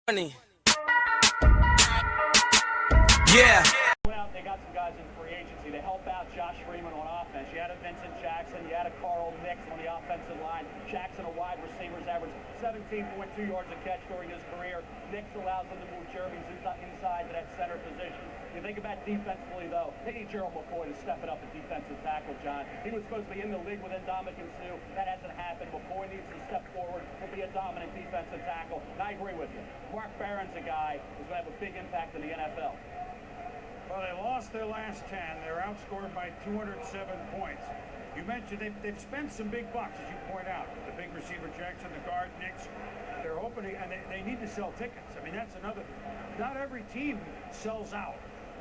Money. Yeah. They got some guys in free agency to help out Josh Freeman on offense. You had a Vincent Jackson, you had a Carl Nix on the offensive line. Jackson, a wide receiver's averaged 17.2 yards a catch during his career. Nix allows them to move Jeremy Zuta inside to that center position. You think about defensively, though, they need Gerald McCoy to step it up at defensive tackle, John. He was supposed to be in the league with Ndamukong Suh. That hasn't happened. McCoy needs to step forward and be a dominant defensive tackle. And I agree with you. Mark Barron's a guy who's going to have a big impact in the NFL. Well, they lost their last 10. They're outscored by 207 points. You mentioned they've spent some big bucks, as you point out. The big receiver Jackson, the guard Nix. They're hoping, and they need to sell tickets. I mean, that's another. Not every team sells out.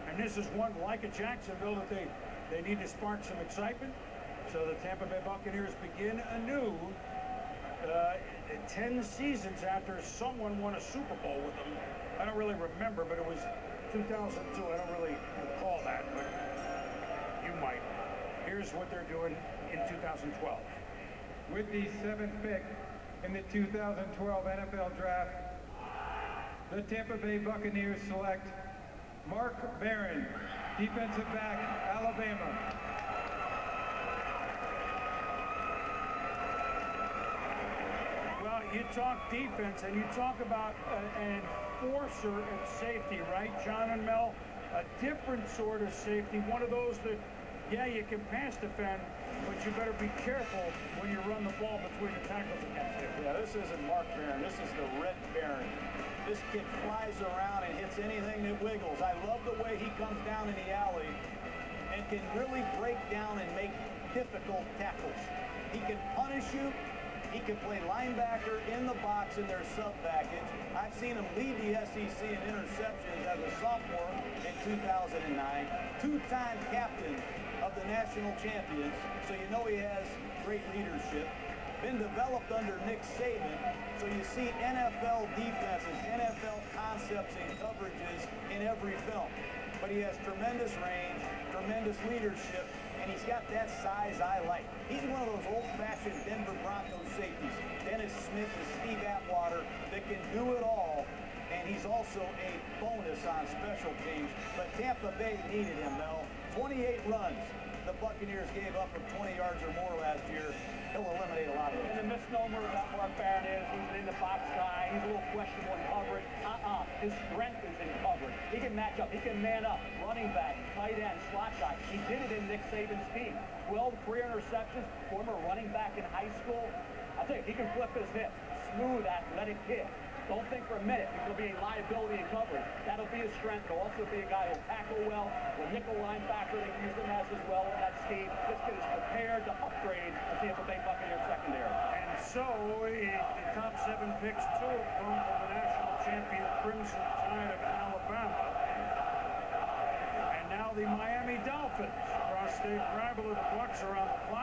And this is one, like a Jacksonville, that they need to spark some excitement. So the Tampa Bay Buccaneers begin anew 10 seasons after someone won a Super Bowl with them. I don't really remember, but it was 2002. I don't really recall that, but you might. Here's what they're doing in 2012. With the 7th pick in the 2012 NFL Draft, the Tampa Bay Buccaneers select Mark Barron, defensive back, Alabama. Well, you talk defense and you talk about an enforcer at safety, right, John and Mel? A different sort of safety, one of those that, yeah, you can pass defend, but you better be careful when you run the ball between the tackles against you. Yeah, this isn't Mark Barron. This is the Red Baron. This kid flies around and hits anything that wiggles. I love the way he comes down in the alley and can really break down and make difficult tackles. He can punish you. He can play linebacker in the box in their sub package. I've seen him lead the SEC in interceptions as a sophomore in 2009. Two-time captain of the national champions, so you know he has great leadership. Been developed under Nick Saban, so you see NFL defenses, NFL concepts and coverages in every film. But he has tremendous range, tremendous leadership, and he's got that size I like. He's one of those old-fashioned Denver Broncos safeties, Dennis Smith and Steve Atwater, that can do it all, and he's also a bonus on special teams. But Tampa Bay needed him, Mel. 28 runs the Buccaneers gave up from 20 yards or more last year. He'll eliminate a lot of those. And the misnomer about Mark Barron is he's an in-the-box guy. He's a little questionable in coverage. His strength is in coverage. He can match up. He can man up. Running back, tight end, slot guy. He did it in Nick Saban's team. 12 career interceptions, former running back in high school. I'll tell you, he can flip his hips. Smooth, athletic kid. Don't think for a minute he'll be a liability in coverage. That'll be his strength. He'll also be a guy who'll tackle well. The nickel linebacker, they use him as well in that scheme. This kid is prepared to upgrade the Tampa Bay Buccaneers secondary. And so, the top 7 picks, 2 have come from the national champion Crimson Tide of Alabama. And now the Miami Dolphins. Cross-state rival of the Bucs are on the clock.